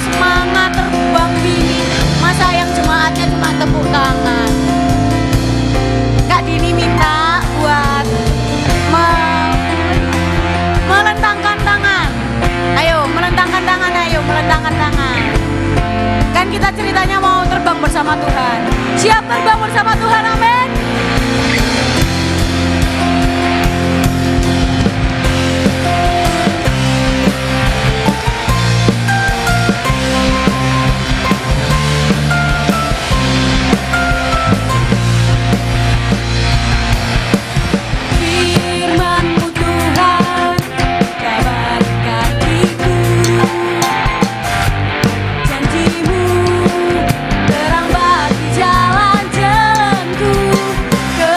semangat terbang bini. Masa yang jemaatnya cuma tepuk tangan. Kak Dini minta buat melentangkan tangan. Ayo melentangkan tangan, ayo melentangkan tangan. Kan kita ceritanya mau terbang bersama Tuhan. Siap terbang bersama Tuhan, amin. Terang bagi jalan-jalanku ke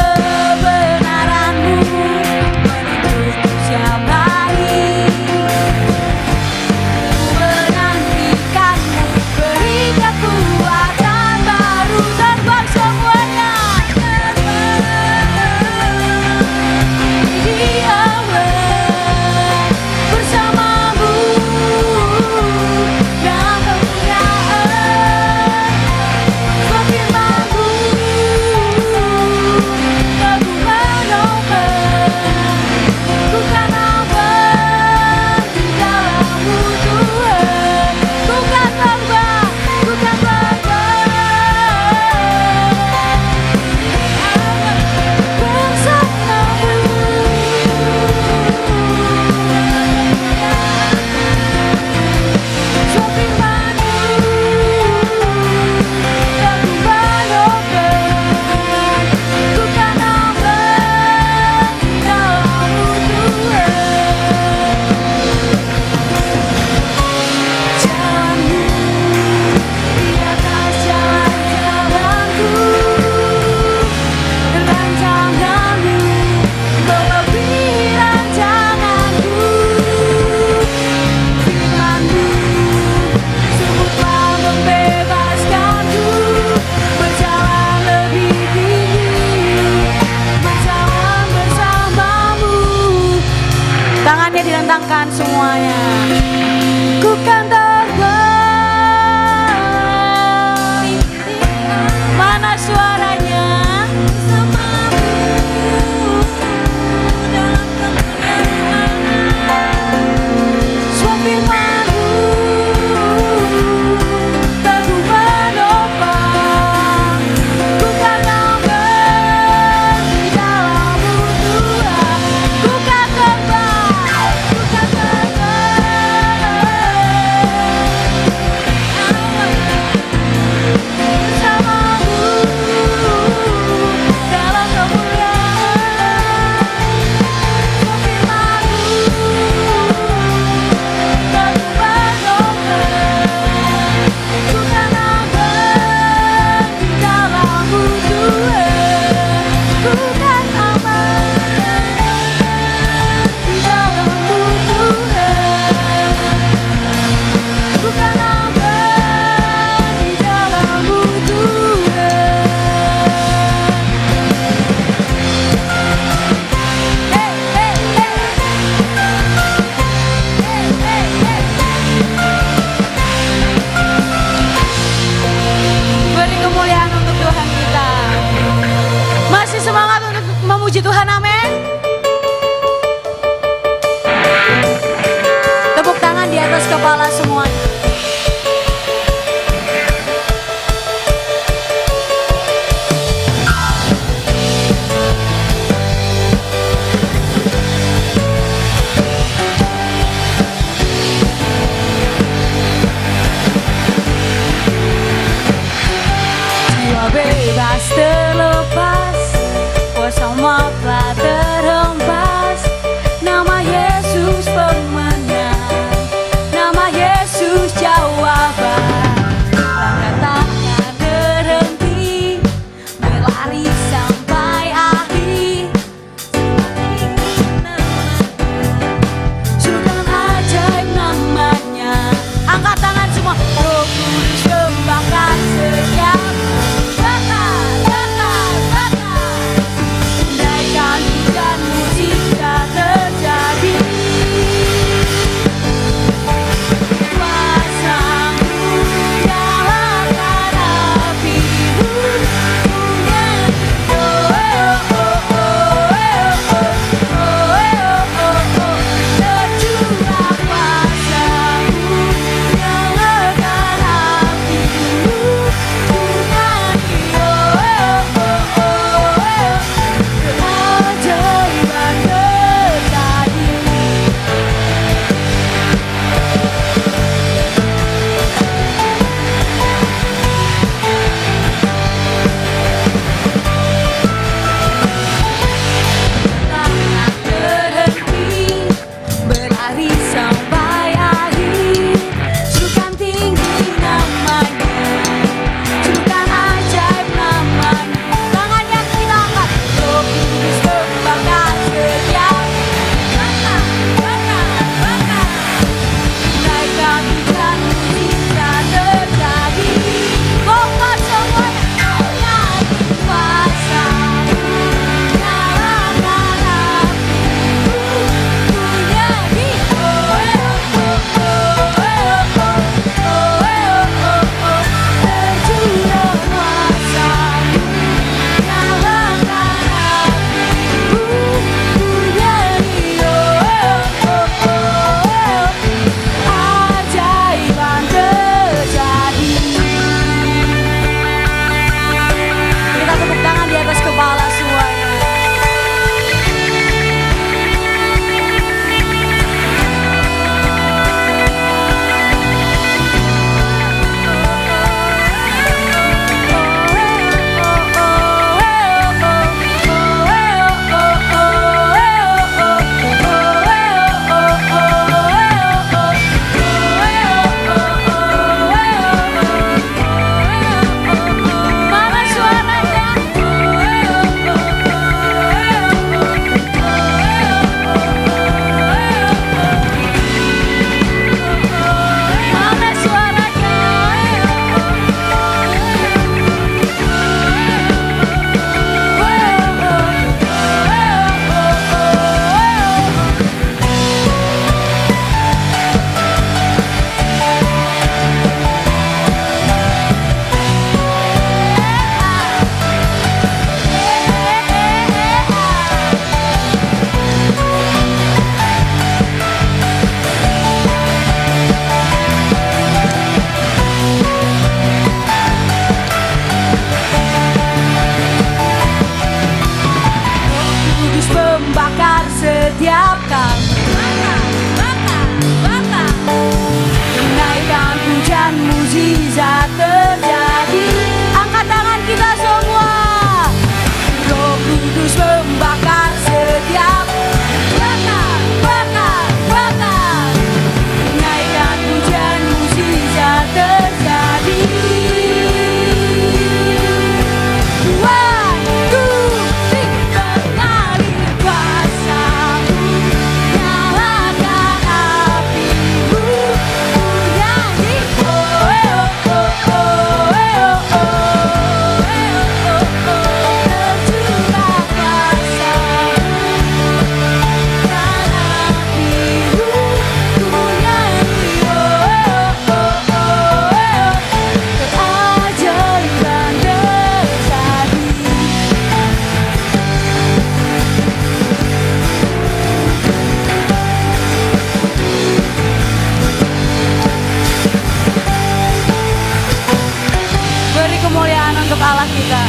masalah kita.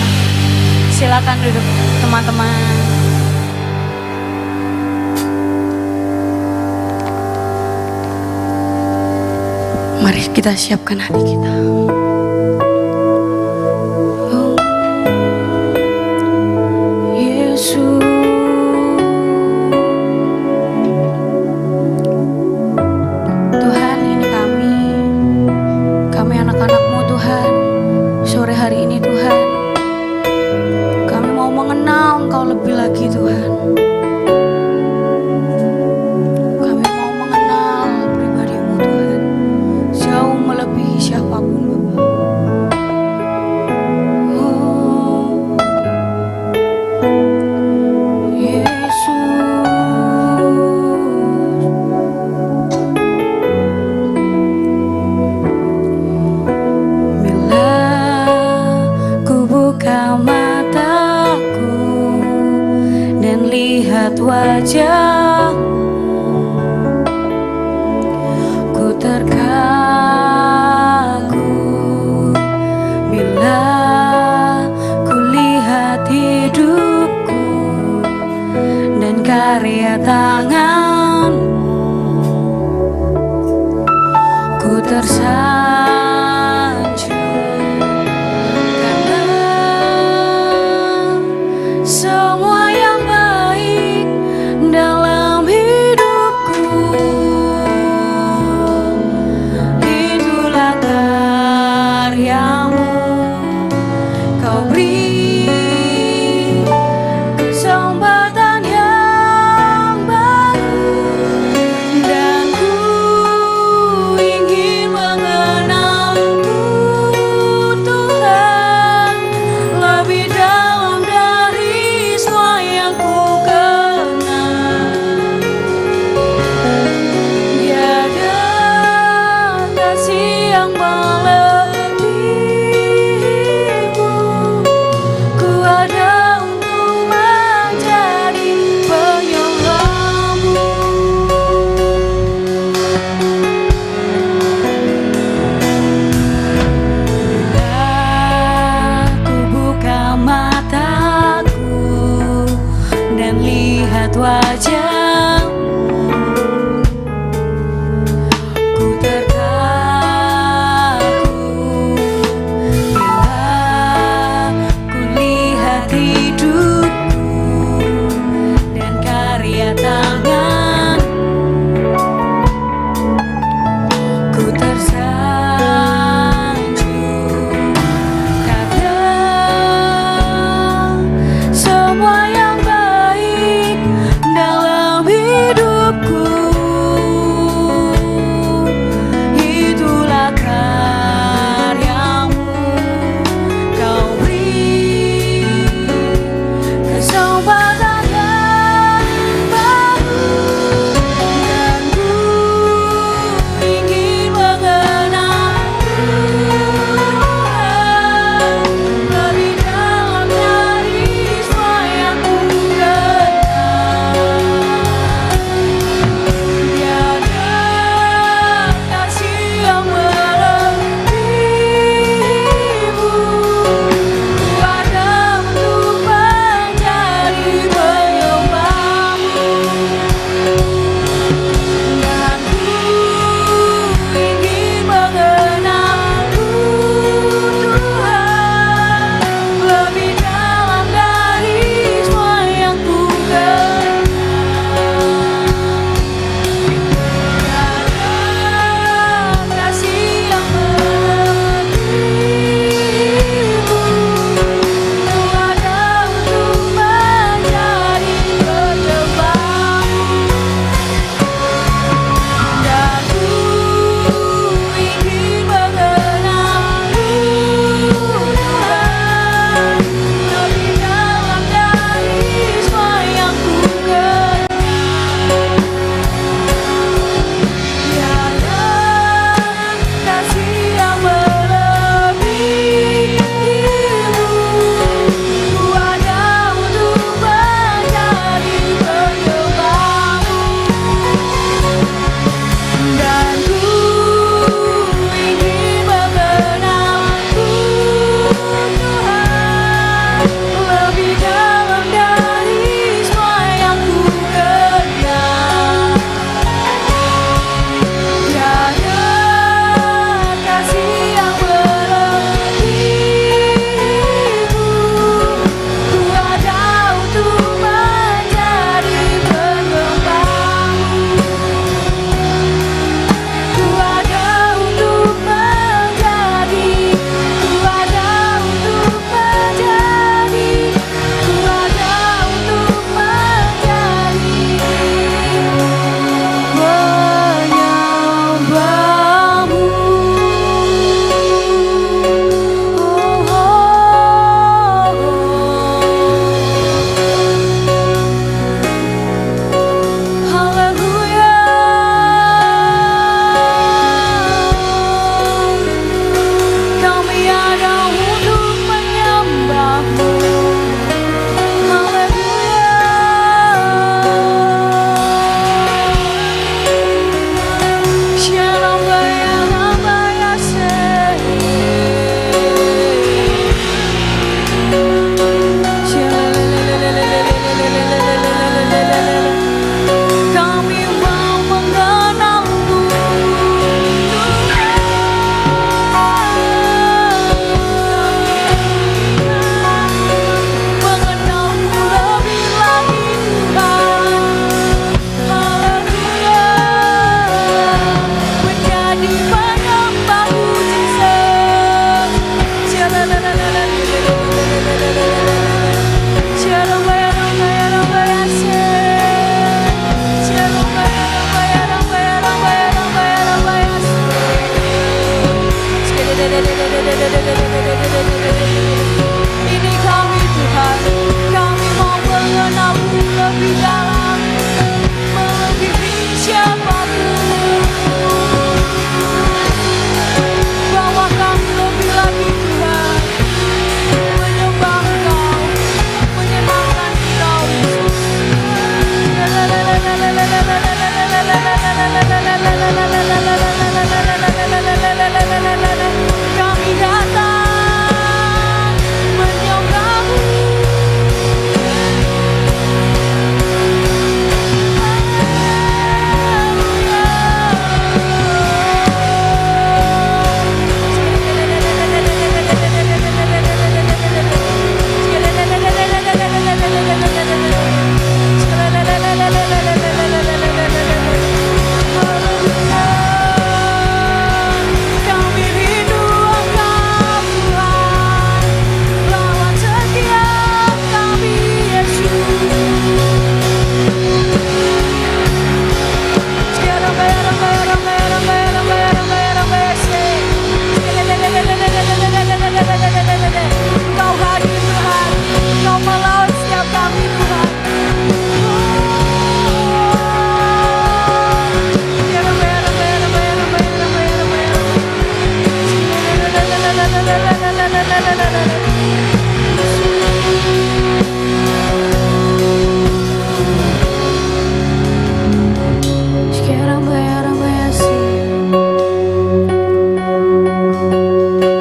Silakan duduk teman-teman. Mari kita siapkan hati kita. Oh, Yesus, Tuhan, ini kami anak-anak-Mu Tuhan. Sore hari ini Tuhan, kami mau mengenal Engkau lebih lagi Tuhan. Kami mau mengenal pribadi-Mu Tuhan, jauh melebihi siapapun Bapa. Oh, Yesus, bila ku buka mataku dan lihat wajah-Mu, ku terkagum bila ku lihat hidupku dan karya tangan-Mu. Ku tersanjung karena semua yang baik dalam hidupku, itulah karya-Mu. Kau beri kesempatan yang baru, dan ku ingin mengenal-Mu Tuhan lebih dalam dari semua yang ku kenal. Tiada kasih yang melebihi-Mu. Ku ada untuk menjadi penyembah-Mu. Bila ku buka mataku dan lihat wajah-Mu, ku terkagum bila ku lihat hidupku dan karya tangan. Ku tersanjung karena semua yang baik dalam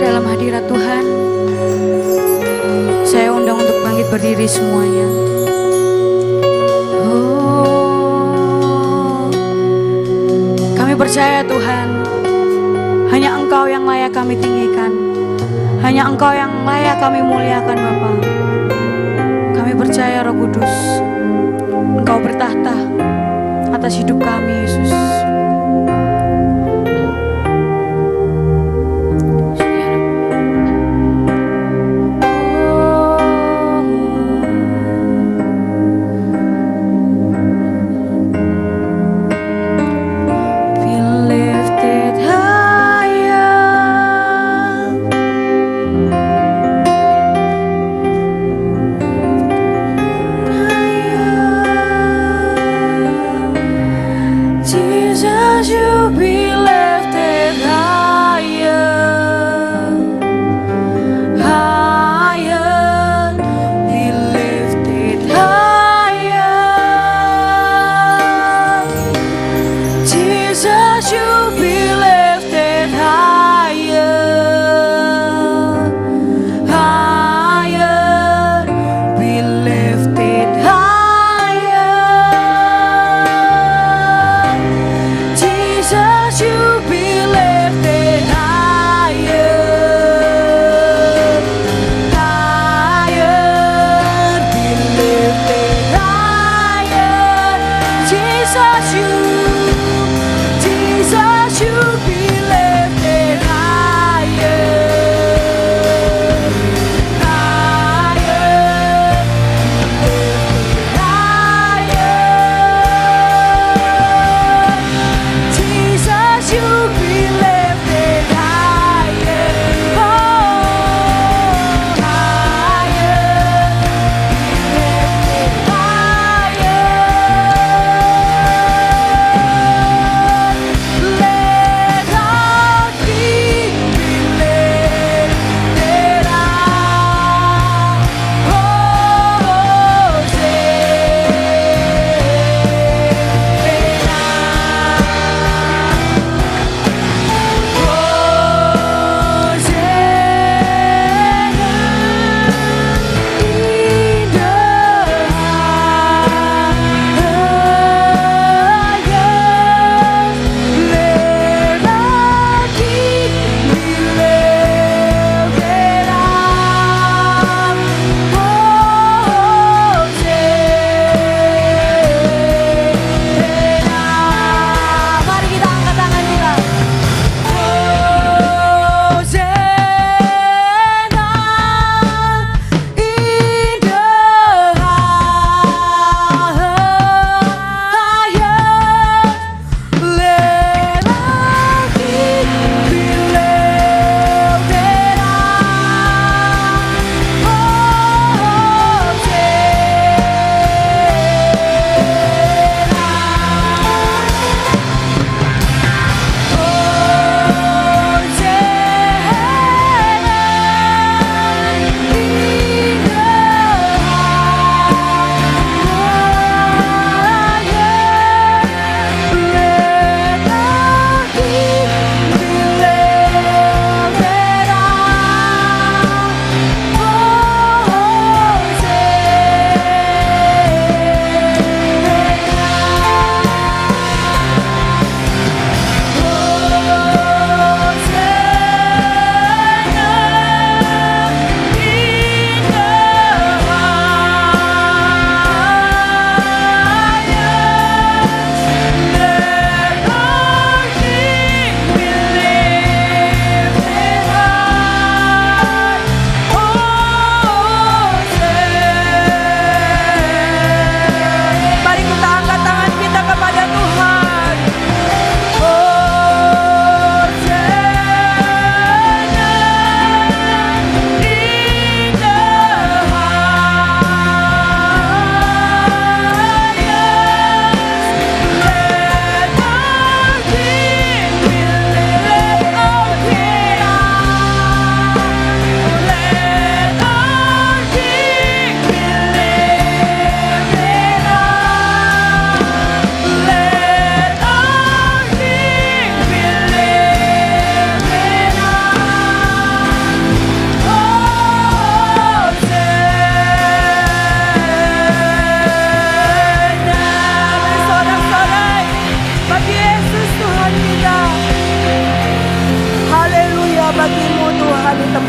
Dalam hadirat Tuhan, saya undang untuk bangkit berdiri semuanya. Kami percaya Tuhan, hanya Engkau yang layak kami tinggikan, hanya Engkau yang layak kami muliakan Bapa. Kami percaya Roh Kudus, Engkau bertahta atas hidup kami Yesus. Jesus.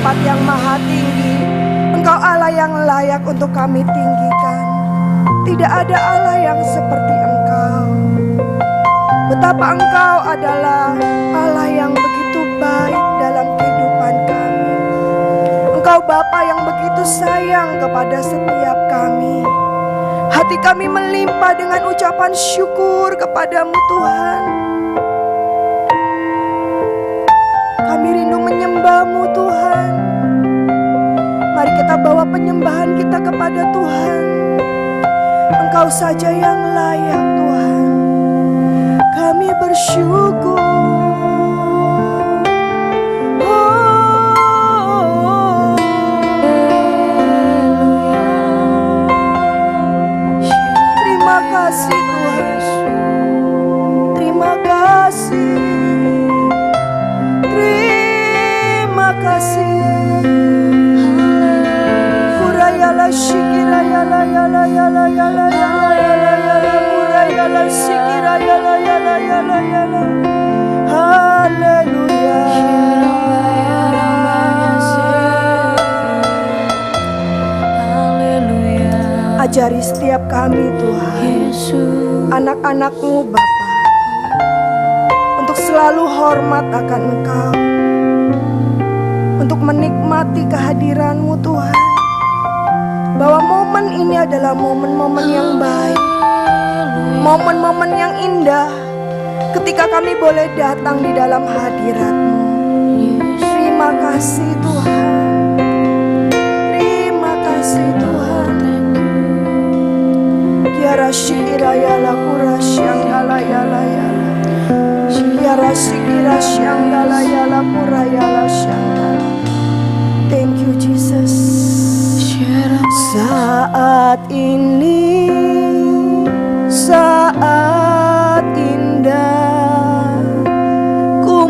tempat yang maha tinggi. Engkau Allah yang layak untuk kami tinggikan. Tidak ada Allah yang seperti Engkau. Betapa Engkau adalah Allah yang begitu baik dalam kehidupan kami. Engkau Bapa yang begitu sayang kepada setiap kami. Hati kami melimpah dengan ucapan syukur kepadamu Tuhan. Kami rindu menyembah-Mu Tuhan. Mari kita bawa penyembahan kita kepada Tuhan. Engkau saja yang layak Tuhan. Kami bersyukur. Terima kasih Tuhan. Terima kasih. Terima kasih. Kurayala shikira yala yala yala yala yala yala yala kurayala shikira yala yala yala yala. Haleluya. Ajari setiap kami Tuhan, anak-anak-Mu Bapa, untuk selalu hormat akan Engkau, untuk menikmati kehadiran-Mu Tuhan. Bahwa momen ini adalah momen-momen yang baik, momen-momen yang indah, ketika kami boleh datang di dalam hadirat-Mu. Terima kasih Tuhan. Terima kasih Tuhan. Yara shikira yala kura syang yala yala yala. Yara shikira syang yala yala kura yala syang. Thank you Jesus. Saat ini saat indah ku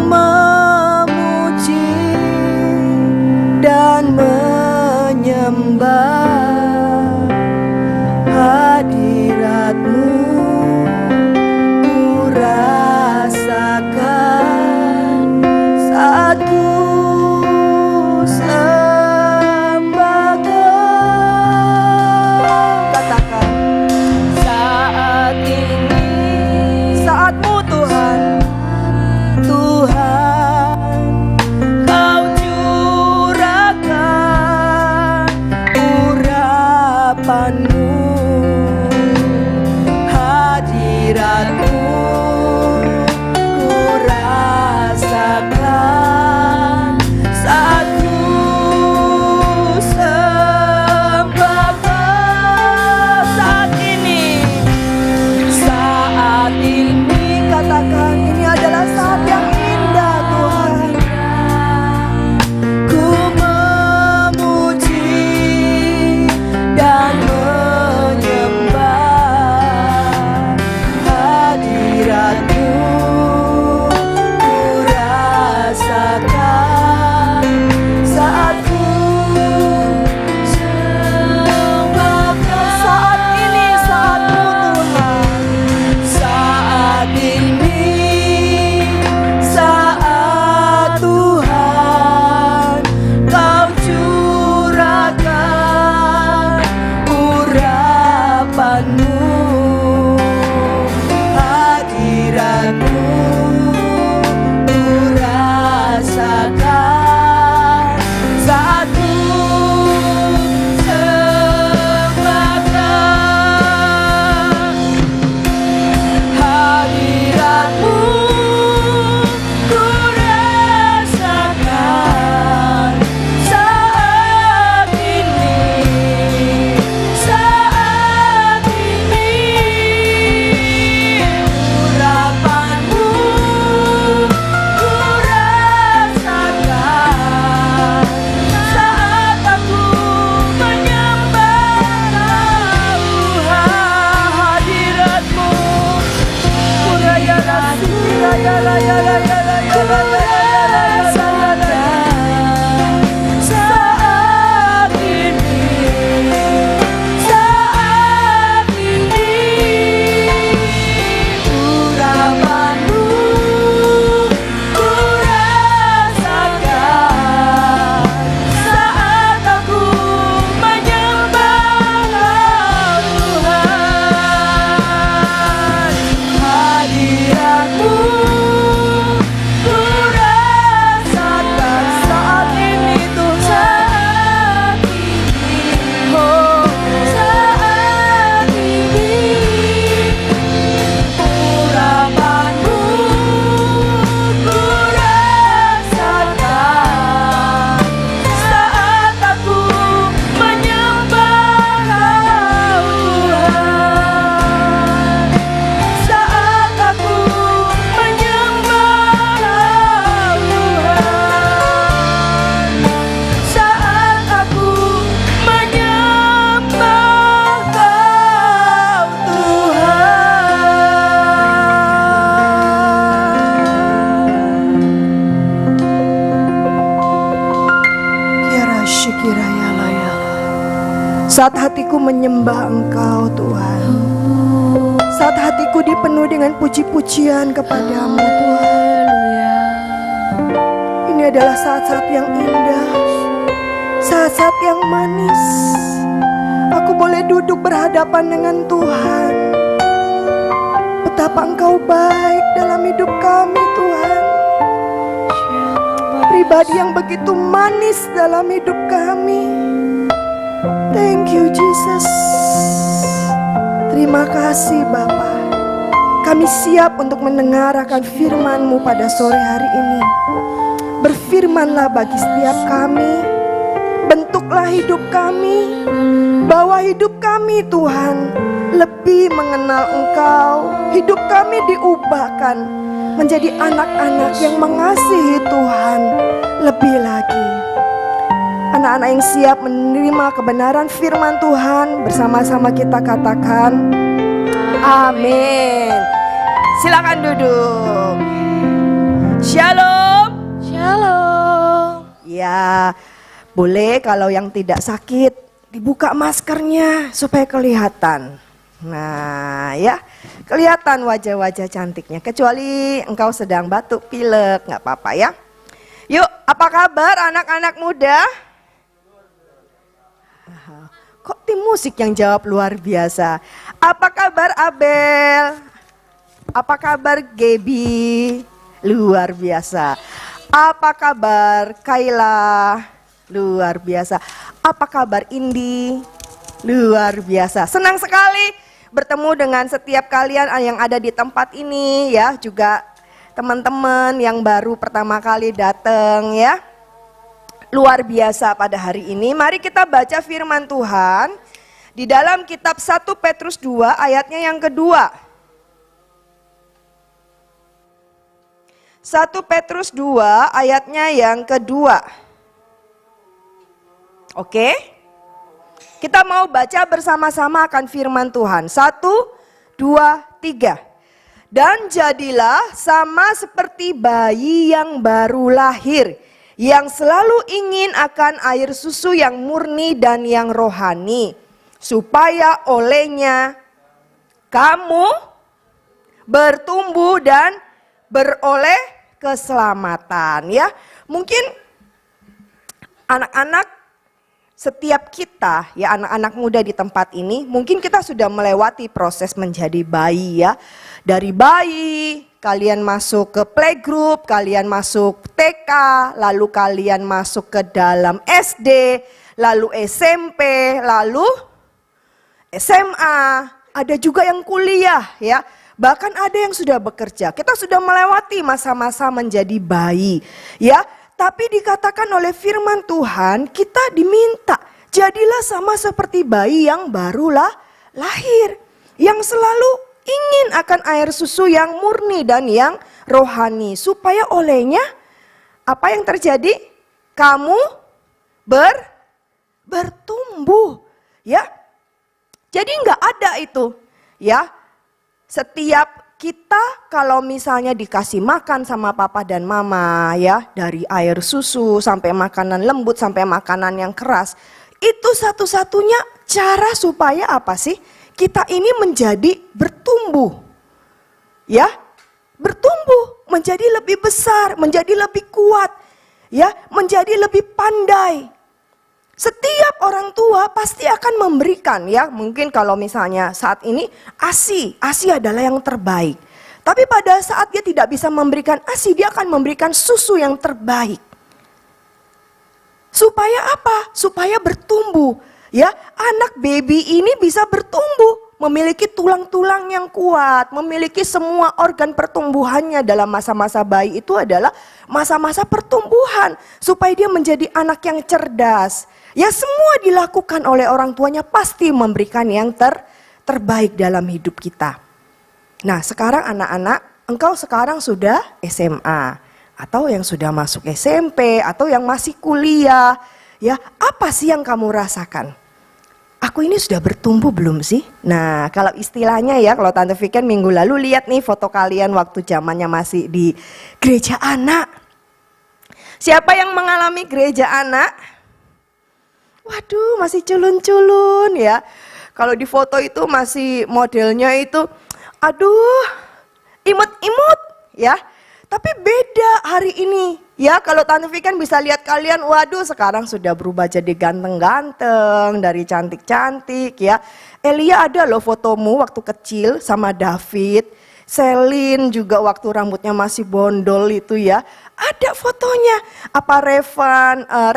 kiraya layak. Saat hatiku menyembah Engkau Tuhan, saat hatiku dipenuhi dengan puji-pujian kepadamu Tuhan, ini adalah saat-saat yang indah, saat-saat yang manis. Aku boleh duduk berhadapan dengan Tuhan. Betapa Engkau baik dalam hidup kami Tuhan. Pribadi yang begitu manis dalam hidup kami. Thank you Jesus. Terima kasih Bapa. Kami siap untuk mendengar akan firman-Mu pada sore hari ini. Berfirmanlah bagi setiap kami. Bentuklah hidup kami. Bawa hidup kami Tuhan lebih mengenal Engkau. Hidup kami diubahkan menjadi anak-anak yang mengasihi Tuhan lebih lagi. Anak-anak yang siap menerima kebenaran firman Tuhan, bersama-sama kita katakan amin. Silakan duduk. Shalom. Shalom. Ya, boleh kalau yang tidak sakit dibuka maskernya supaya kelihatan. Nah ya, kelihatan wajah-wajah cantiknya. Kecuali engkau sedang batuk pilek, gak apa-apa ya. Yuk, apa kabar anak-anak muda? Kok tim musik yang jawab luar biasa? Apa kabar Abel? Apa kabar Gaby? Luar biasa. Apa kabar Kayla? Luar biasa. Apa kabar Indi? Luar biasa. Senang sekali bertemu dengan setiap kalian yang ada di tempat ini ya, juga teman-teman yang baru pertama kali datang ya. Luar biasa pada hari ini. Mari kita baca firman Tuhan di dalam kitab 1 Petrus 2 ayatnya yang kedua. 1 Petrus 2 ayatnya yang kedua. Oke? Kita mau baca bersama-sama akan firman Tuhan. 1, 2, 3. Dan jadilah sama seperti bayi yang baru lahir, yang selalu ingin akan air susu yang murni dan yang rohani, supaya olehnya kamu bertumbuh dan beroleh keselamatan. Ya, mungkin anak-anak, setiap kita ya, anak-anak muda di tempat ini, mungkin kita sudah melewati proses menjadi bayi ya. Dari bayi, kalian masuk ke playgroup, kalian masuk TK, lalu kalian masuk ke dalam SD, lalu SMP, lalu SMA, ada juga yang kuliah ya. Bahkan ada yang sudah bekerja. Kita sudah melewati masa-masa menjadi bayi ya. Tapi dikatakan oleh firman Tuhan, kita diminta jadilah sama seperti bayi yang barulah lahir, yang selalu ingin akan air susu yang murni dan yang rohani, supaya olehnya apa yang terjadi? Kamu bertumbuh ya. Jadi nggak ada itu ya. Setiap kita kalau misalnya dikasih makan sama papa dan mama ya, dari air susu sampai makanan lembut sampai makanan yang keras, itu satu-satunya cara supaya apa sih? Kita ini menjadi bertumbuh. Ya, bertumbuh, menjadi lebih besar, menjadi lebih kuat, ya, menjadi lebih pandai. Setiap orang tua pasti akan memberikan ya, mungkin kalau misalnya saat ini ASI adalah yang terbaik. Tapi pada saat dia tidak bisa memberikan ASI, dia akan memberikan susu yang terbaik. Supaya apa? Supaya bertumbuh. Ya, anak baby ini bisa bertumbuh, memiliki tulang-tulang yang kuat, memiliki semua organ pertumbuhannya. Dalam masa-masa bayi itu adalah masa-masa pertumbuhan, supaya dia menjadi anak yang cerdas. Ya, semua dilakukan oleh orang tuanya pasti memberikan yang terbaik dalam hidup kita. Nah, sekarang anak-anak, engkau sekarang sudah SMA, atau yang sudah masuk SMP, atau yang masih kuliah. Ya, apa sih yang kamu rasakan? Aku ini sudah bertumbuh belum sih? Nah, kalau istilahnya ya, kalau Tante Viken minggu lalu lihat nih foto kalian waktu zamannya masih di gereja anak. Siapa yang mengalami gereja anak? Waduh, masih culun-culun ya. Kalau di foto itu masih modelnya itu, aduh, imut-imut ya. Tapi beda hari ini ya, kalau Tante Vikan bisa lihat kalian, waduh sekarang sudah berubah jadi ganteng-ganteng, dari cantik-cantik ya. Elia ada loh fotomu waktu kecil sama David. Selin juga waktu rambutnya masih bondol itu ya. Ada fotonya. Apa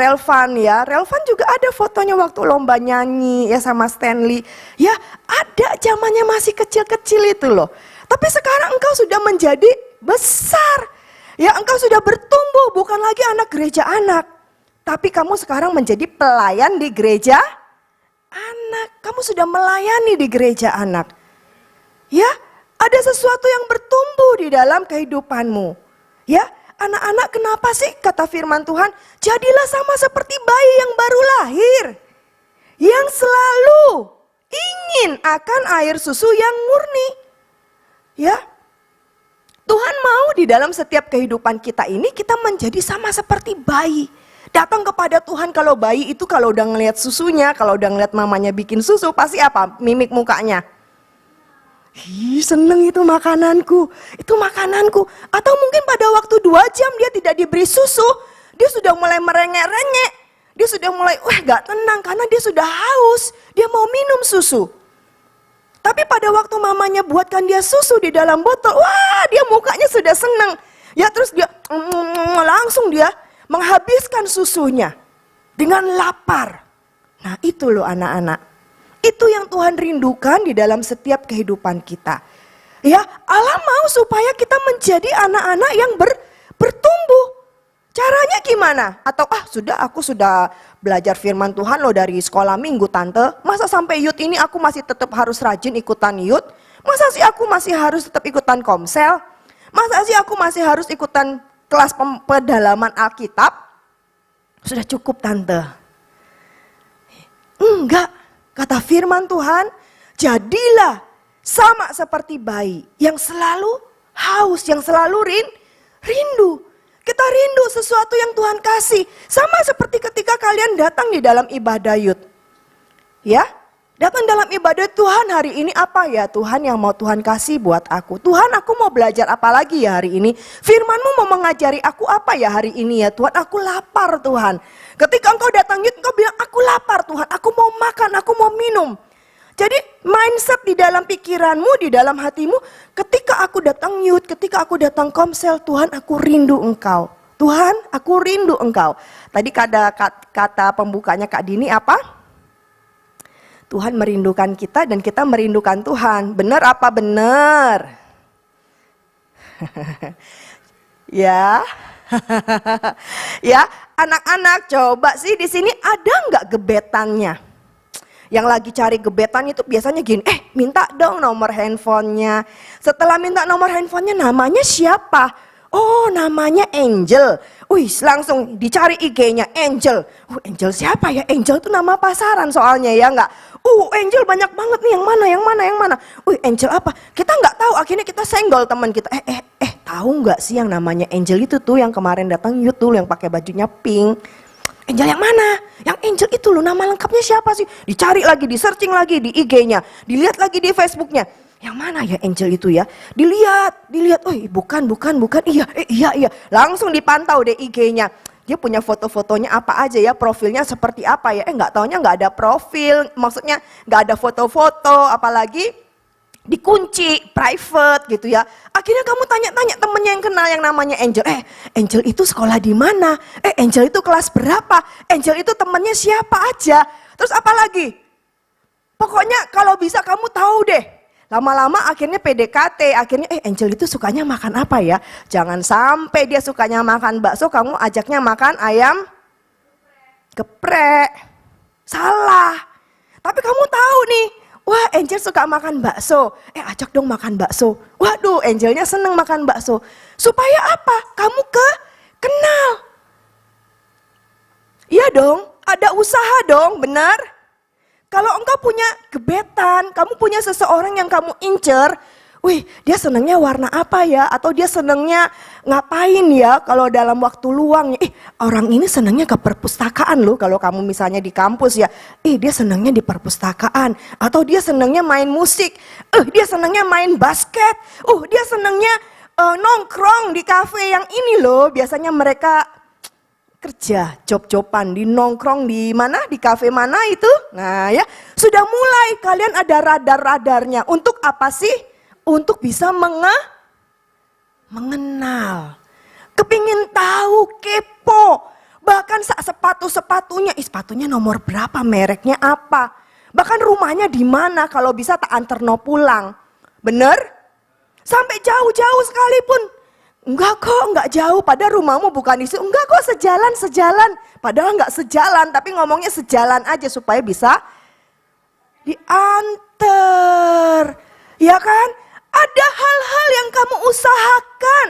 Relvan ya. Relvan juga ada fotonya waktu lomba nyanyi ya sama Stanley. Ya ada zamannya masih kecil-kecil itu loh. Tapi sekarang engkau sudah menjadi besar. Ya engkau sudah bertumbuh, bukan lagi anak gereja anak. Tapi kamu sekarang menjadi pelayan di gereja anak. Kamu sudah melayani di gereja anak. Ya, ada sesuatu yang bertumbuh di dalam kehidupanmu. Ya, anak-anak kenapa sih kata firman Tuhan, jadilah sama seperti bayi yang baru lahir. Yang selalu ingin akan air susu yang murni. Ya, Tuhan mau di dalam setiap kehidupan kita ini kita menjadi sama seperti bayi. Datang kepada Tuhan kalau bayi itu kalau udah ngelihat susunya, kalau udah ngelihat mamanya bikin susu pasti apa? Mimik mukanya. Ih, seneng itu makananku, itu makananku. Atau mungkin pada waktu 2 jam dia tidak diberi susu, dia sudah mulai merengek-rengek. Dia sudah mulai, gak tenang karena dia sudah haus, dia mau minum susu. Tapi pada waktu mamanya buatkan dia susu di dalam botol, wah dia mukanya sudah seneng. Ya terus dia langsung dia menghabiskan susunya dengan lapar. Nah itu loh anak-anak. Itu yang Tuhan rindukan di dalam setiap kehidupan kita. Ya Allah mau supaya kita menjadi anak-anak yang bertumbuh. Caranya gimana? Atau aku sudah belajar firman Tuhan loh dari sekolah minggu tante. Masa sampai youth ini aku masih tetap harus rajin ikutan youth? Masa sih aku masih harus tetap ikutan komsel? Masa sih aku masih harus ikutan kelas pendalaman Alkitab? Sudah cukup tante. Enggak, kata firman Tuhan, jadilah sama seperti bayi yang selalu haus, yang selalu rindu. Kita rindu sesuatu yang Tuhan kasih. Sama seperti ketika kalian datang di dalam ibadah youth. Ya, datang dalam ibadah Tuhan hari ini apa ya Tuhan yang mau Tuhan kasih buat aku. Tuhan aku mau belajar apa lagi ya hari ini. Firman-Mu mau mengajari aku apa ya hari ini ya Tuhan. Aku lapar Tuhan. Ketika engkau datang youth engkau bilang aku lapar Tuhan. Aku mau makan, aku mau minum. Jadi mindset di dalam pikiranmu, di dalam hatimu, ketika aku datang youth, ketika aku datang komsel, Tuhan aku rindu engkau. Tuhan aku rindu engkau. Tadi kata pembukanya Kak Dini apa? Tuhan merindukan kita dan kita merindukan Tuhan. Benar apa benar? Ya. Ya, anak-anak coba sih di sini ada nggak gebetannya? Yang lagi cari gebetan itu biasanya gini, minta dong nomor handphonenya. Setelah minta nomor handphonenya namanya siapa? Oh namanya Angel. Wih langsung dicari IG-nya Angel. Angel siapa ya? Angel itu nama pasaran soalnya ya enggak? Angel banyak banget nih, yang mana? Angel apa? Kita nggak tahu, akhirnya kita senggol teman kita. Tahu nggak sih yang namanya Angel itu tuh yang kemarin datang YouTube yang pakai bajunya pink. Angel yang mana? Yang Angel itu loh, nama lengkapnya siapa sih? Dicari lagi, di searching lagi di IG-nya, dilihat lagi di Facebook-nya. Yang mana ya Angel itu ya? Dilihat, bukan, iya. Langsung dipantau deh IG-nya. Dia punya foto-fotonya apa aja ya, profilnya seperti apa ya? Nggak taunya nggak ada profil, maksudnya nggak ada foto-foto, apalagi dikunci, private gitu ya. Akhirnya kamu tanya-tanya temennya yang kenal yang namanya Angel. Angel itu sekolah di mana? Angel itu kelas berapa? Angel itu temennya siapa aja? Terus apa lagi? Pokoknya kalau bisa kamu tahu deh. Lama-lama akhirnya PDKT, akhirnya Angel itu sukanya makan apa ya? Jangan sampai dia sukanya makan bakso, kamu ajaknya makan ayam geprek. Salah. Tapi kamu tahu nih, wah Angel suka makan bakso, ajak dong makan bakso. Waduh Angelnya seneng makan bakso. Supaya apa? Kamu kenal. Iya dong, ada usaha dong, benar? Kalau engkau punya gebetan, kamu punya seseorang yang kamu incer, wih dia senangnya warna apa ya? Atau dia senangnya ngapain ya kalau dalam waktu luang? Orang ini senangnya ke perpustakaan loh kalau kamu misalnya di kampus ya. Dia senangnya di perpustakaan. Atau dia senangnya main musik. Dia senangnya main basket. Dia senangnya nongkrong di kafe yang ini loh. Biasanya mereka kerja, job-joban, di nongkrong di mana, di kafe mana itu. Nah ya, sudah mulai kalian ada radar-radarnya. Untuk apa sih? Untuk bisa mengenal. Kepingin tahu, kepo. Bahkan sepatu-sepatunya, sepatunya nomor berapa, mereknya apa. Bahkan rumahnya di mana, kalau bisa tak antar no pulang. Bener? Sampai jauh-jauh sekalipun. Enggak kok, enggak jauh. Padahal rumahmu bukan di situ. Enggak kok, sejalan. Padahal enggak sejalan, tapi ngomongnya sejalan aja supaya bisa diantar. Ya kan? Ada hal-hal yang kamu usahakan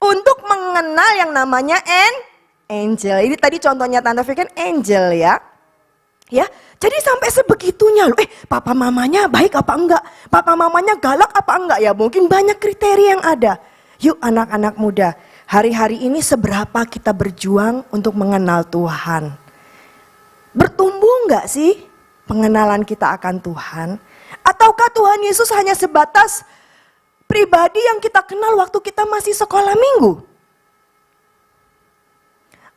untuk mengenal yang namanya angel. Ini tadi contohnya Tante Vi kan angel ya. Ya, jadi sampai sebegitunya loh. Papa mamanya baik apa enggak? Papa mamanya galak apa enggak ya? Mungkin banyak kriteria yang ada. Yuk anak-anak muda, hari-hari ini seberapa kita berjuang untuk mengenal Tuhan? Bertumbuh enggak sih pengenalan kita akan Tuhan? Ataukah Tuhan Yesus hanya sebatas pribadi yang kita kenal waktu kita masih sekolah minggu?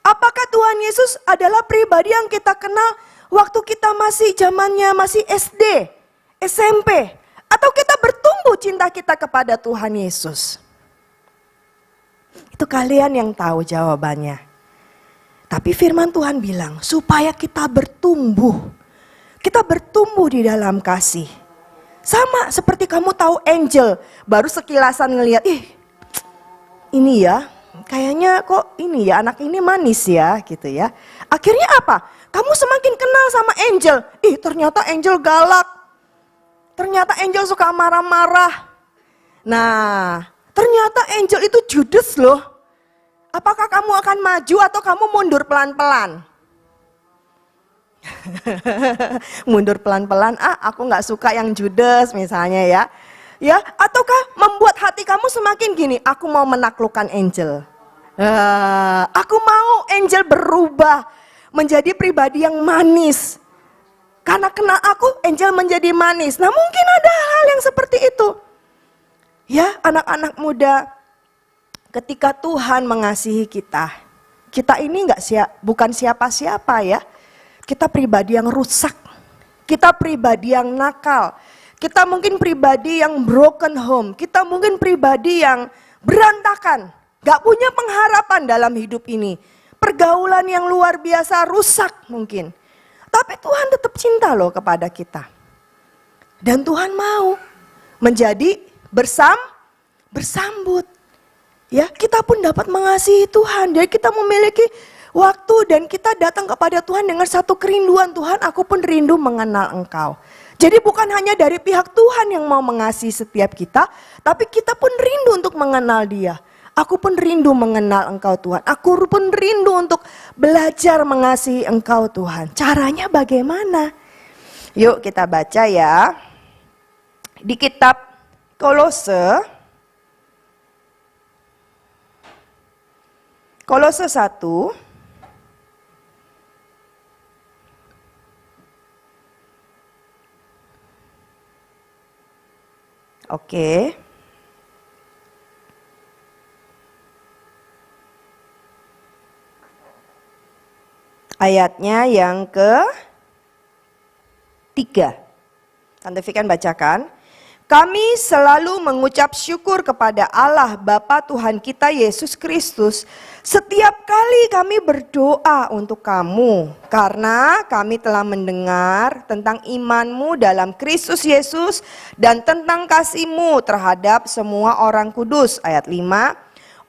Apakah Tuhan Yesus adalah pribadi yang kita kenal waktu kita masih zamannya masih SD, SMP? Atau kita bertumbuh cinta kita kepada Tuhan Yesus? Itu kalian yang tahu jawabannya. Tapi firman Tuhan bilang supaya kita bertumbuh. Kita bertumbuh di dalam kasih. Sama seperti kamu tahu angel, baru sekilasan ngelihat, ini ya, kayaknya kok ini ya, anak ini manis ya gitu ya. Akhirnya apa? Kamu semakin kenal sama angel, ternyata angel galak. Ternyata angel suka marah-marah. Nah, ternyata angel itu judes loh. Apakah kamu akan maju atau kamu mundur pelan-pelan? Mundur pelan-pelan, aku gak suka yang judes misalnya ya. Ya, ataukah membuat hati kamu semakin gini, aku mau menaklukkan angel. Aku mau angel berubah menjadi pribadi yang manis. Karena kenal aku, angel menjadi manis. Nah mungkin ada hal yang seperti itu. Ya anak-anak muda, ketika Tuhan mengasihi kita ini bukan siapa-siapa ya. Kita pribadi yang rusak, kita pribadi yang nakal, kita mungkin pribadi yang broken home, kita mungkin pribadi yang berantakan, gak punya pengharapan dalam hidup ini. Pergaulan yang luar biasa rusak mungkin. Tapi Tuhan tetap cinta loh kepada kita. Dan Tuhan mau menjadi bersambut. Ya, kita pun dapat mengasihi Tuhan. Jadi kita memiliki waktu dan kita datang kepada Tuhan dengan satu kerinduan, Tuhan aku pun rindu mengenal Engkau. Jadi bukan hanya dari pihak Tuhan yang mau mengasihi setiap kita, tapi kita pun rindu untuk mengenal Dia. Aku pun rindu mengenal Engkau Tuhan. Aku pun rindu untuk belajar mengasihi Engkau Tuhan. Caranya bagaimana? Yuk kita baca ya. Di kitab Kolose 1. Oke. Ayatnya yang ke-3. Tante Vikan bacakan. Kami selalu mengucap syukur kepada Allah Bapa Tuhan kita Yesus Kristus setiap kali kami berdoa untuk kamu. Karena kami telah mendengar tentang imanmu dalam Kristus Yesus dan tentang kasihmu terhadap semua orang kudus. Ayat 5.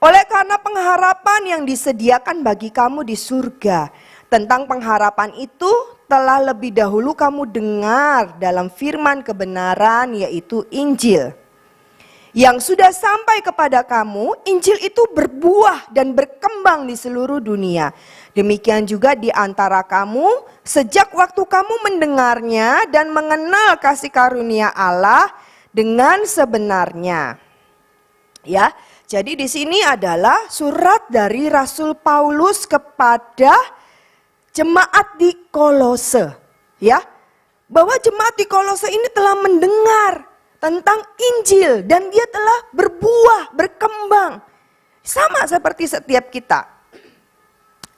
Oleh karena pengharapan yang disediakan bagi kamu di surga. Tentang pengharapan itu telah lebih dahulu kamu dengar dalam firman kebenaran yaitu Injil. Yang sudah sampai kepada kamu, Injil itu berbuah dan berkembang di seluruh dunia. Demikian juga di antara kamu, sejak waktu kamu mendengarnya dan mengenal kasih karunia Allah dengan sebenarnya. Ya, jadi di sini adalah surat dari Rasul Paulus kepada jemaat di Kolose, ya. Bahwa jemaat di Kolose ini telah mendengar tentang Injil dan dia telah berbuah, berkembang. Sama seperti setiap kita.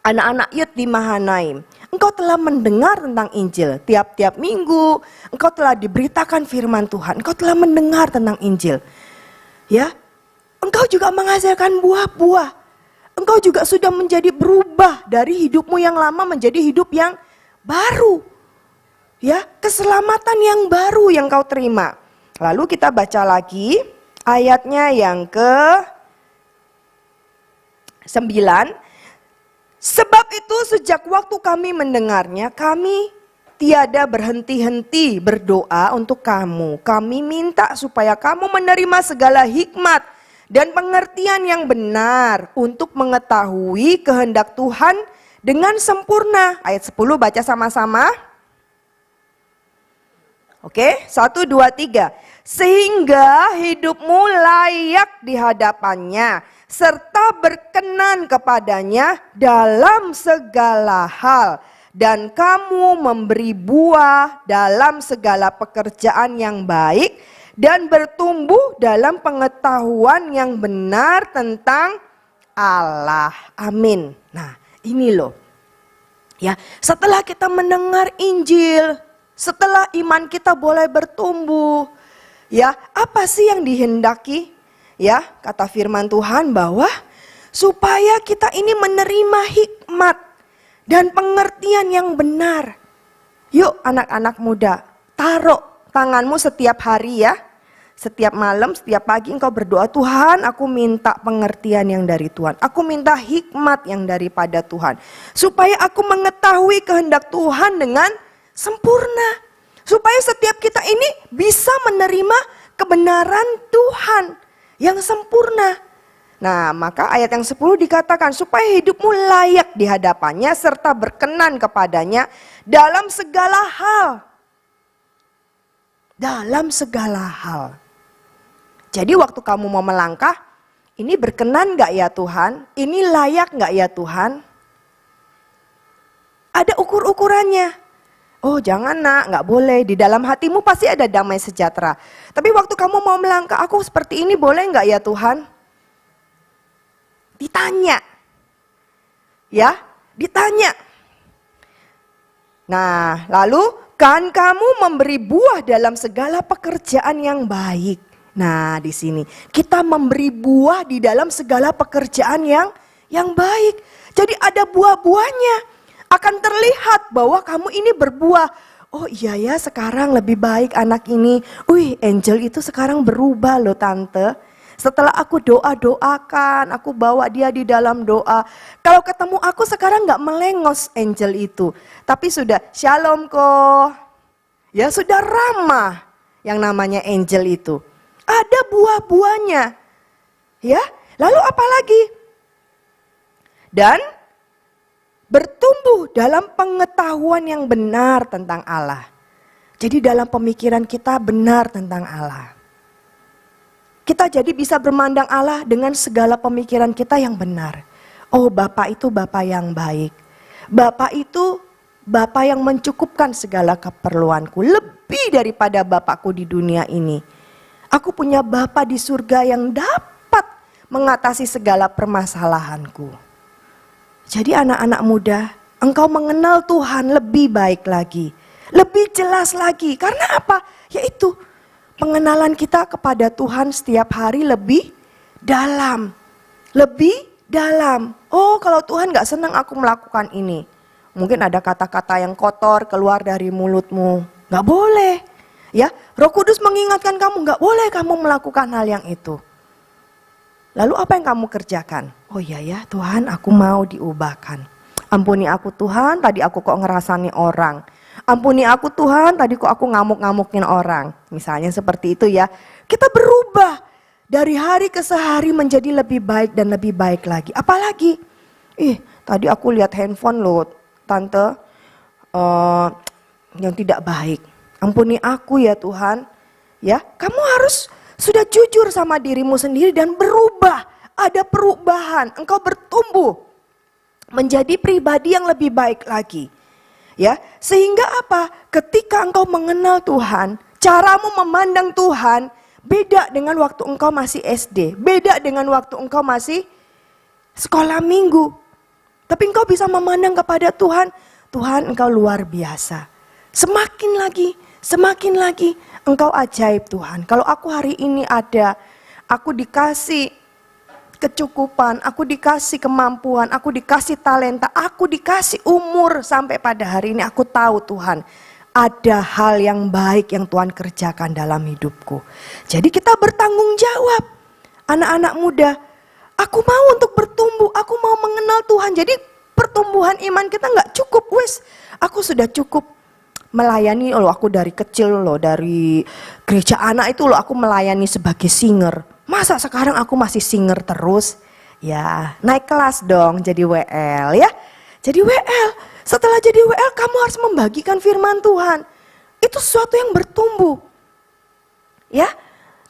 Anak-anak Yud di Mahanaim, engkau telah mendengar tentang Injil. Tiap-tiap minggu engkau telah diberitakan firman Tuhan. Engkau telah mendengar tentang Injil. Ya, engkau juga menghasilkan buah-buah. Engkau juga sudah menjadi berubah dari hidupmu yang lama menjadi hidup yang baru. Ya, keselamatan yang baru yang kau terima. Lalu kita baca lagi ayatnya yang ke-9. Sebab itu sejak waktu kami mendengarnya, kami tiada berhenti-henti berdoa untuk kamu. Kami minta supaya kamu menerima segala hikmat dan pengertian yang benar untuk mengetahui kehendak Tuhan dengan sempurna. Ayat 10 baca sama-sama. Oke, 1, 2, 3. Sehingga hidupmu layak di hadapannya, serta berkenan kepadanya dalam segala hal. Dan kamu memberi buah dalam segala pekerjaan yang baik, dan bertumbuh dalam pengetahuan yang benar tentang Allah. Amin. Nah, ini loh. Ya, setelah kita mendengar Injil, setelah iman kita boleh bertumbuh, ya, apa sih yang dihendaki? Ya, kata firman Tuhan bahwa supaya kita ini menerima hikmat dan pengertian yang benar. Yuk anak-anak muda, taruh tanganmu setiap hari ya. Setiap malam, setiap pagi engkau berdoa, Tuhan aku minta pengertian yang dari Tuhan. Aku minta hikmat yang daripada Tuhan. Supaya aku mengetahui kehendak Tuhan dengan sempurna. Supaya setiap kita ini bisa menerima kebenaran Tuhan yang sempurna. Nah, maka ayat yang 10 dikatakan supaya hidupmu layak di hadapannya serta berkenan kepadanya dalam segala hal. Dalam segala hal. Jadi waktu kamu mau melangkah, ini berkenan gak ya Tuhan? Ini layak gak ya Tuhan? Ada ukur-ukurannya. Oh jangan nak, gak boleh. Di dalam hatimu pasti ada damai sejahtera. Tapi waktu kamu mau melangkah, aku seperti ini boleh gak ya Tuhan? Ditanya. Ya, ditanya. Nah, lalu kan kamu memberi buah dalam segala pekerjaan yang baik. Nah, di sini kita memberi buah di dalam segala pekerjaan yang baik. Jadi ada buah-buahnya. Akan terlihat bahwa kamu ini berbuah. Oh iya ya, sekarang lebih baik anak ini. Wih, Angel itu sekarang berubah loh tante. Setelah aku doa-doakan, aku bawa dia di dalam doa. Kalau ketemu aku sekarang gak melengos Angel itu. Tapi sudah shalom kok. Ya sudah ramah yang namanya Angel itu. Ada buah-buahnya. Ya, lalu apa lagi? Dan bertumbuh dalam pengetahuan yang benar tentang Allah. Jadi dalam pemikiran kita benar tentang Allah. Kita jadi bisa bermandang Allah dengan segala pemikiran kita yang benar. Oh, Bapak itu Bapak yang baik. Bapak itu Bapak yang mencukupkan segala keperluanku. Lebih daripada Bapakku di dunia ini. Aku punya Bapa di surga yang dapat mengatasi segala permasalahanku. Jadi anak-anak muda, engkau mengenal Tuhan lebih baik lagi. Lebih jelas lagi. Karena apa? Yaitu pengenalan kita kepada Tuhan setiap hari lebih dalam. Lebih dalam. Oh, kalau Tuhan gak senang aku melakukan ini. Mungkin ada kata-kata yang kotor keluar dari mulutmu. Gak boleh. Ya, Roh Kudus mengingatkan kamu, gak boleh kamu melakukan hal yang itu. Lalu apa yang kamu kerjakan? Oh iya ya Tuhan, aku mau diubahkan. Ampuni aku Tuhan, tadi aku kok ngerasani orang. Ampuni aku Tuhan, tadi kok aku ngamuk-ngamukin orang. Misalnya seperti itu ya. Kita berubah dari hari ke sehari menjadi lebih baik dan lebih baik lagi. Apalagi, tadi aku lihat handphone loh, tante, yang tidak baik. Ampuni aku ya Tuhan, Ya, kamu harus sudah jujur sama dirimu sendiri dan berubah. Ada perubahan, engkau bertumbuh menjadi pribadi yang lebih baik lagi. Ya, sehingga apa? Ketika engkau mengenal Tuhan, caramu memandang Tuhan beda dengan waktu engkau masih SD, beda dengan waktu engkau masih sekolah minggu. Tapi engkau bisa memandang kepada Tuhan, Tuhan engkau luar biasa. Semakin lagi, engkau ajaib Tuhan. Kalau aku hari ini ada, aku dikasih kecukupan, aku dikasih kemampuan, aku dikasih talenta, aku dikasih umur sampai pada hari ini, aku tahu Tuhan, ada hal yang baik yang Tuhan kerjakan dalam hidupku. Jadi kita bertanggung jawab, anak-anak muda, aku mau untuk bertumbuh, aku mau mengenal Tuhan. Jadi pertumbuhan iman kita gak cukup, aku sudah cukup melayani loh, aku dari kecil loh, dari gereja anak itu loh aku melayani sebagai singer. Masa sekarang aku masih singer terus? Ya, naik kelas dong jadi WL ya. Jadi WL, setelah jadi WL kamu harus membagikan firman Tuhan. Itu sesuatu yang bertumbuh. Ya,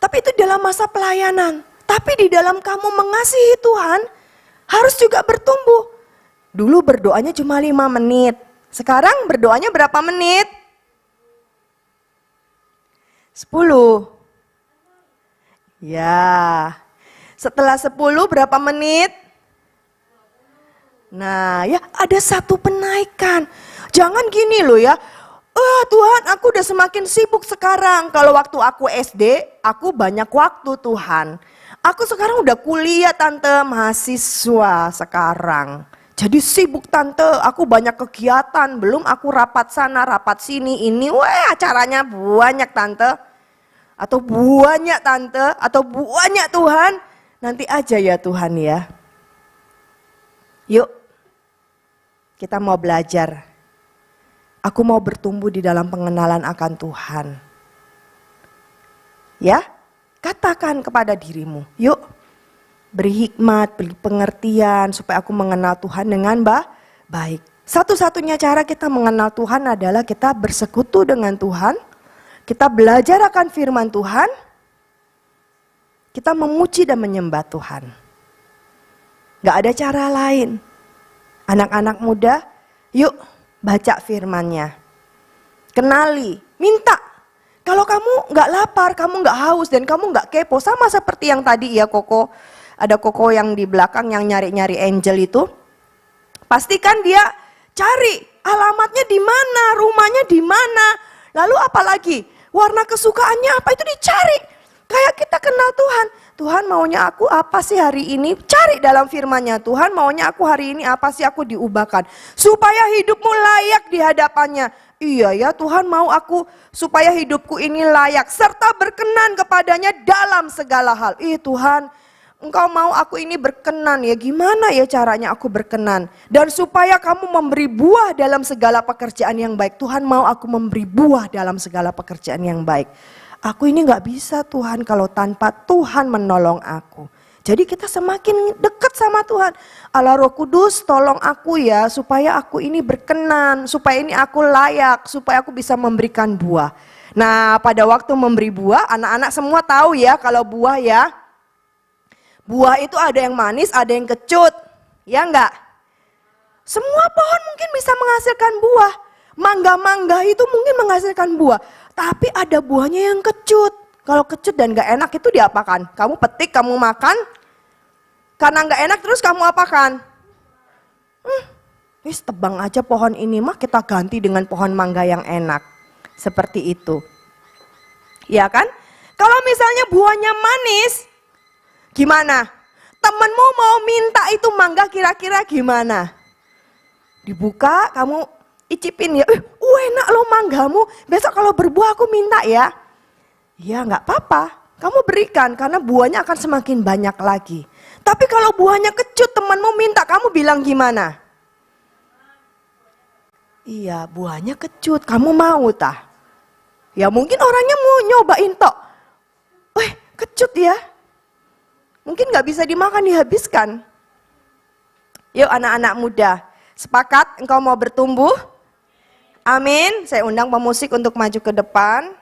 tapi itu dalam masa pelayanan. Tapi di dalam kamu mengasihi Tuhan, harus juga bertumbuh. Dulu berdoanya cuma 5 menit. Sekarang berdoanya berapa menit? 10. Ya, setelah 10 berapa menit? Nah ya ada satu penaikan. Jangan gini loh ya, Tuhan aku udah semakin sibuk sekarang. Kalau waktu aku SD, aku banyak waktu Tuhan. Aku sekarang udah kuliah tante, mahasiswa sekarang. Jadi sibuk tante, aku banyak kegiatan, belum aku rapat sana, rapat sini, ini, acaranya banyak tante. Atau banyak tante, atau banyak Tuhan, nanti aja ya Tuhan ya. Yuk, kita mau belajar. Aku mau bertumbuh di dalam pengenalan akan Tuhan. Ya, katakan kepada dirimu, yuk. Beri hikmat, beri pengertian supaya aku mengenal Tuhan dengan baik. Satu-satunya cara kita mengenal Tuhan adalah kita bersekutu dengan Tuhan. Kita belajar akan firman Tuhan. Kita memuji dan menyembah Tuhan. Gak ada cara lain. Anak-anak muda, yuk baca firman-Nya. Kenali, minta. Kalau kamu gak lapar, kamu gak haus dan kamu gak kepo. Sama seperti yang tadi ya Koko. Ada Koko yang di belakang yang nyari-nyari Angel itu. Pastikan dia cari alamatnya di mana, rumahnya di mana. Lalu apa lagi? Warna kesukaannya apa itu dicari. Kayak kita kenal Tuhan. Tuhan maunya aku apa sih hari ini? Cari dalam firman-Nya. Tuhan maunya aku hari ini apa sih aku diubahkan. Supaya hidupmu layak di hadapannya. Iya ya Tuhan mau aku supaya hidupku ini layak. Serta berkenan kepadanya dalam segala hal. Tuhan Engkau mau aku ini berkenan ya, gimana ya caranya aku berkenan? Dan supaya kamu memberi buah dalam segala pekerjaan yang baik. Tuhan mau aku memberi buah dalam segala pekerjaan yang baik. Aku ini gak bisa Tuhan kalau tanpa Tuhan menolong aku. Jadi kita semakin dekat sama Tuhan. Allah Roh Kudus tolong aku ya supaya aku ini berkenan. Supaya ini aku layak, supaya aku bisa memberikan buah. Nah pada waktu memberi buah, anak-anak semua tahu ya kalau buah ya. Buah itu ada yang manis, ada yang kecut, ya enggak? Semua pohon mungkin bisa menghasilkan buah. Mangga-mangga itu mungkin menghasilkan buah. Tapi ada buahnya yang kecut. Kalau kecut dan enggak enak itu diapakan? Kamu petik, kamu makan. Karena enggak enak terus kamu apakan? Wis tebang aja pohon ini mah kita ganti dengan pohon mangga yang enak. Seperti itu. Ya kan? Kalau misalnya buahnya manis, gimana? Temenmu mau minta itu mangga kira-kira gimana? Dibuka, kamu icipin ya. Enak loh manggamu. Besok kalau berbuah aku minta ya. Ya nggak apa-apa. Kamu berikan karena buahnya akan semakin banyak lagi. Tapi kalau buahnya kecut temenmu minta, kamu bilang gimana? Iya buahnya kecut, kamu mau tah? Ya mungkin orangnya mau nyobain tok. Kecut ya. Mungkin gak bisa dimakan, dihabiskan. Yuk anak-anak muda, sepakat engkau mau bertumbuh? Amin. Saya undang pemusik untuk maju ke depan.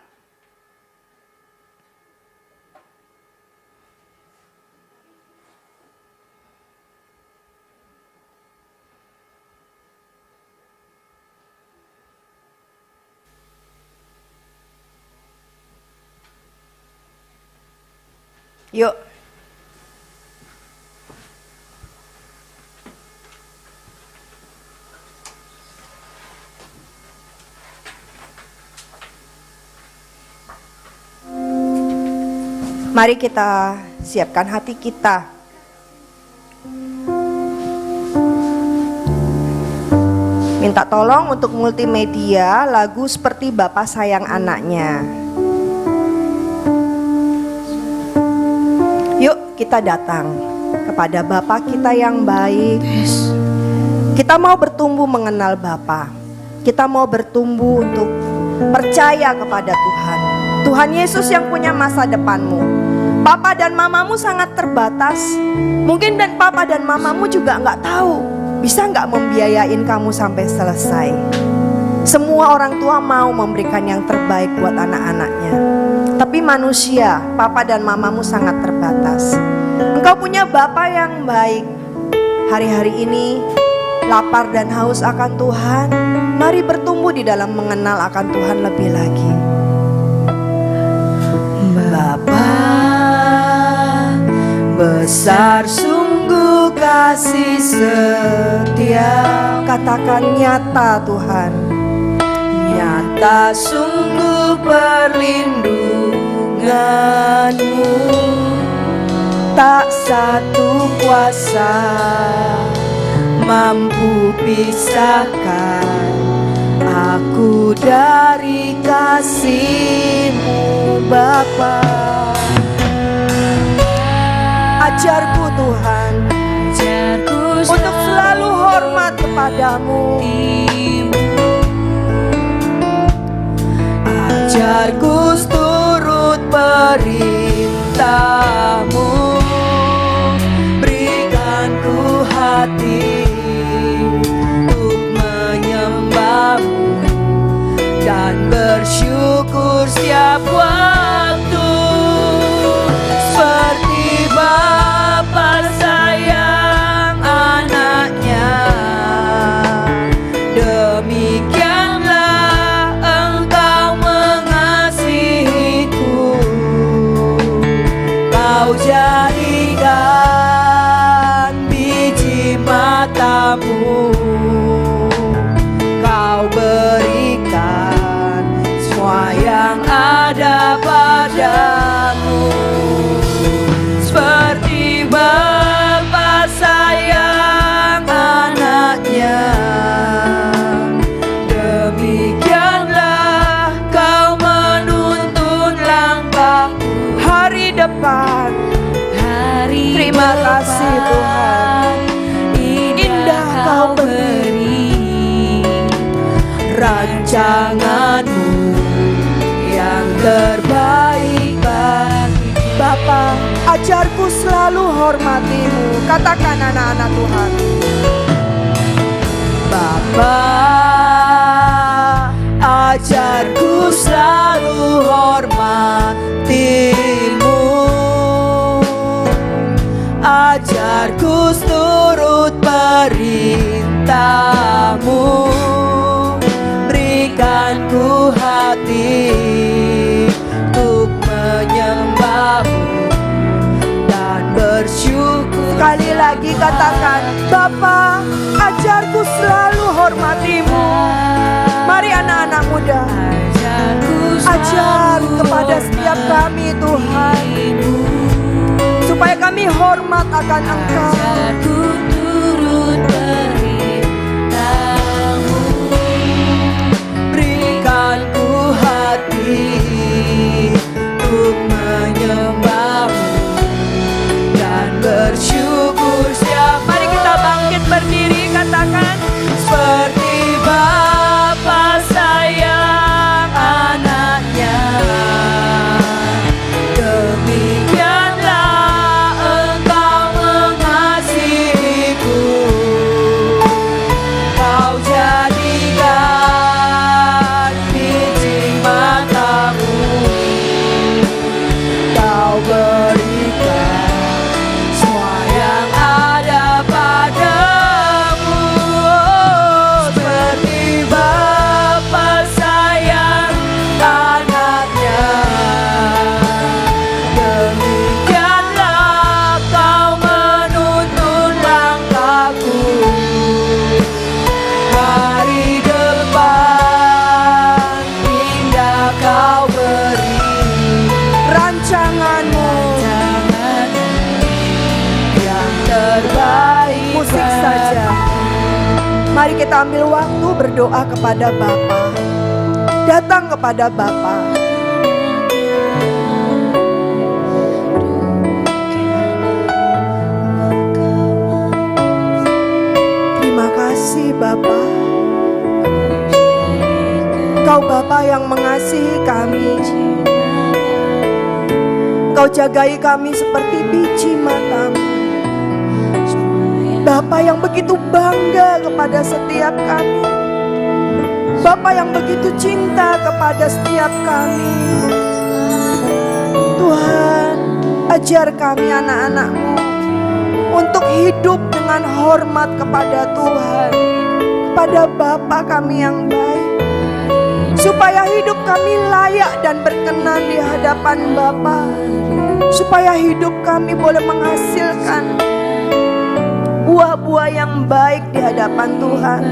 Yuk. Mari kita siapkan hati kita. Minta tolong untuk multimedia lagu Seperti Bapa Sayang Anaknya. Yuk kita datang kepada Bapa kita yang baik. Kita mau bertumbuh mengenal Bapa. Kita mau bertumbuh untuk percaya kepada Tuhan. Tuhan Yesus yang punya masa depanmu. Papa dan mamamu sangat terbatas. Mungkin dan papa dan mamamu juga nggak tahu bisa nggak membiayain kamu sampai selesai. Semua orang tua mau memberikan yang terbaik buat anak-anaknya. Tapi manusia, papa dan mamamu sangat terbatas. Engkau punya Bapa yang baik. Hari-hari ini lapar dan haus akan Tuhan. Mari bertumbuh di dalam mengenal akan Tuhan lebih lagi. Bapa, besar sungguh kasih setia. Katakan nyata Tuhan. Nyata sungguh perlindungan-Mu. Tak satu kuasa mampu pisahkan aku dari kasih-Mu Bapa. Ajarku Tuhan, untuk selalu hormat kepadamu. Ajarku turut perintah-Mu. Berikan ku hati untuk menyembah-Mu dan bersyukur setiap waktu. Seperti Bapa sayang anaknya, demikianlah Engkau mengasihiku. Kau jadikan biji mata-Mu, Kau berikan semua yang ada padamu. Seperti Bapa sayang anaknya, demikianlah Kau menuntun langkahku. Hari depan, terima kasih Tuhan. Indah Kau beri rancangan-Mu yang terbaik bagi Bapa. Ajarku selalu hormati-Mu. Katakan anak-anak Tuhan. Bapa, ajarku selalu hormati-Mu. Ajarku turut perintah-Mu. Berikan ku hati untuk menyembah-Mu dan bersyukur. Sekali lagi katakan, Bapa, ajarku selalu hormati-Mu. Mari anak-anak muda, ajar kepada setiap kami Tuhan, supaya kami hormat akan Engkau. Berikan ku hati untuk menyembah-Mu dan bersyukur setiap. Mari kita bangkit berdiri, katakan, seperti Bapa sayang anaknya, demikianlah Engkau mengasihi Mari kita ambil waktu berdoa kepada Bapa. Datang kepada Bapa. Terima kasih Bapa. Engkau Bapa yang mengasihi kami. Engkau jagai kami seperti biji matamu. Bapa yang begitu bangga kepada setiap kami. Bapa yang begitu cinta kepada setiap kami. Tuhan, ajar kami anak-anak-Mu untuk hidup dengan hormat kepada Tuhan, kepada Bapa kami yang baik, supaya hidup kami layak dan berkenan di hadapan Bapa, supaya hidup kami boleh menghasilkan buah-buah yang baik di hadapan Tuhan,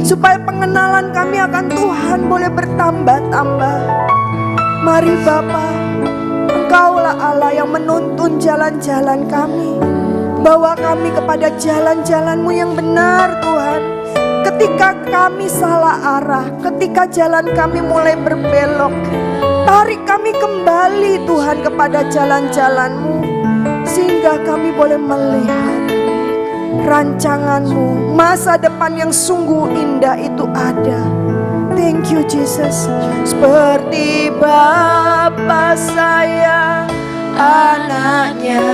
supaya pengenalan kami akan Tuhan boleh bertambah-tambah. Mari Bapa, Engkaulah Allah yang menuntun jalan-jalan kami. Bawa kami kepada jalan-jalan-Mu yang benar Tuhan. Ketika kami salah arah, ketika jalan kami mulai berbelok, tarik kami kembali Tuhan kepada jalan-jalan-Mu, sehingga kami boleh melihat rancangan-Mu, masa depan yang sungguh indah itu ada. Thank you Jesus. Seperti Bapa sayang anaknya,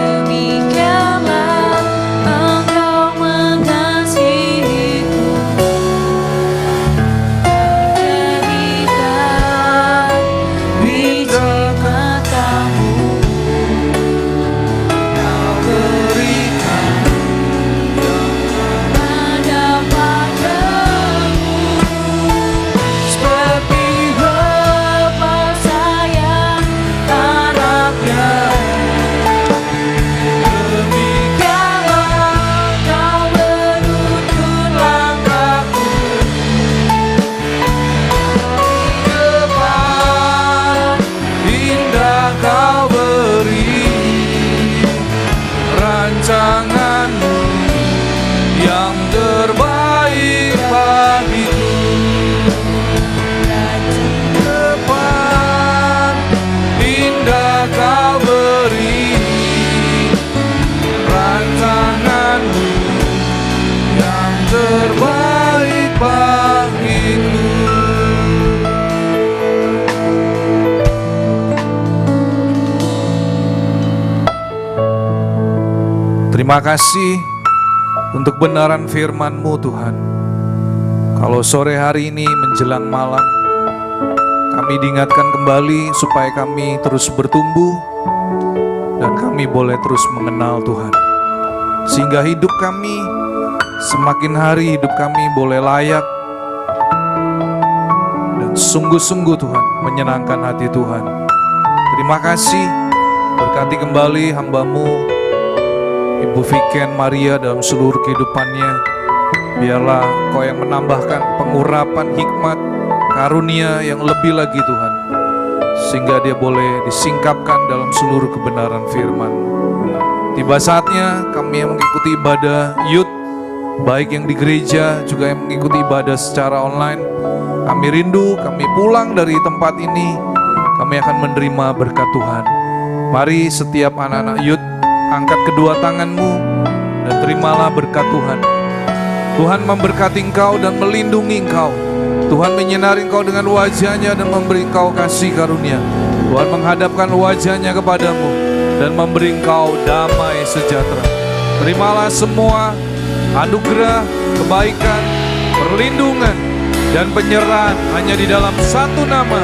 demikianlah Engkau mengasihiku. Jadikan biji matamu, Kau berikan pada padamu. Seperti Bapa sayang anaknya, demikianlah Kau menuntun langkahku. Depan indah Kau beri rancangan-Mu yang terbaik bagiku. Depan indah Kau beri rancangan-Mu yang terbaik bagiku. Terima kasih untuk benaran firman-Mu Tuhan. Kalau sore hari ini menjelang malam, kami diingatkan kembali supaya kami terus bertumbuh dan kami boleh terus mengenal Tuhan. Sehingga hidup kami, semakin hari hidup kami boleh layak dan sungguh-sungguh Tuhan menyenangkan hati Tuhan. Terima kasih, berkati kembali hamba-Mu Ibu Viken Maria dalam seluruh kehidupannya. Biarlah Kau yang menambahkan pengurapan hikmat, karunia yang lebih lagi Tuhan, sehingga dia boleh disingkapkan dalam seluruh kebenaran firman. Tiba saatnya kami yang mengikuti ibadah youth, baik yang di gereja juga yang mengikuti ibadah secara online, kami rindu, kami pulang dari tempat ini, kami akan menerima berkat Tuhan. Mari setiap anak-anak youth, angkat kedua tangan-Mu dan terimalah berkat Tuhan. Tuhan memberkati engkau dan melindungi engkau. Tuhan menyinari engkau dengan wajah-Nya dan memberi engkau kasih karunia. Tuhan menghadapkan wajah-Nya kepadamu dan memberi engkau damai sejahtera. Terimalah semua anugerah, kebaikan, perlindungan, dan penyerahan hanya di dalam satu nama,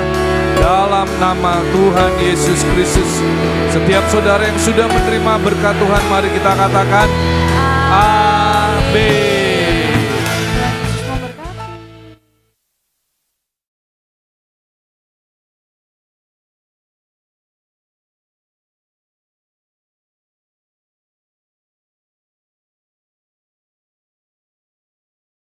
dalam nama Tuhan Yesus Kristus. Setiap saudara yang sudah menerima berkat Tuhan, mari kita katakan amin.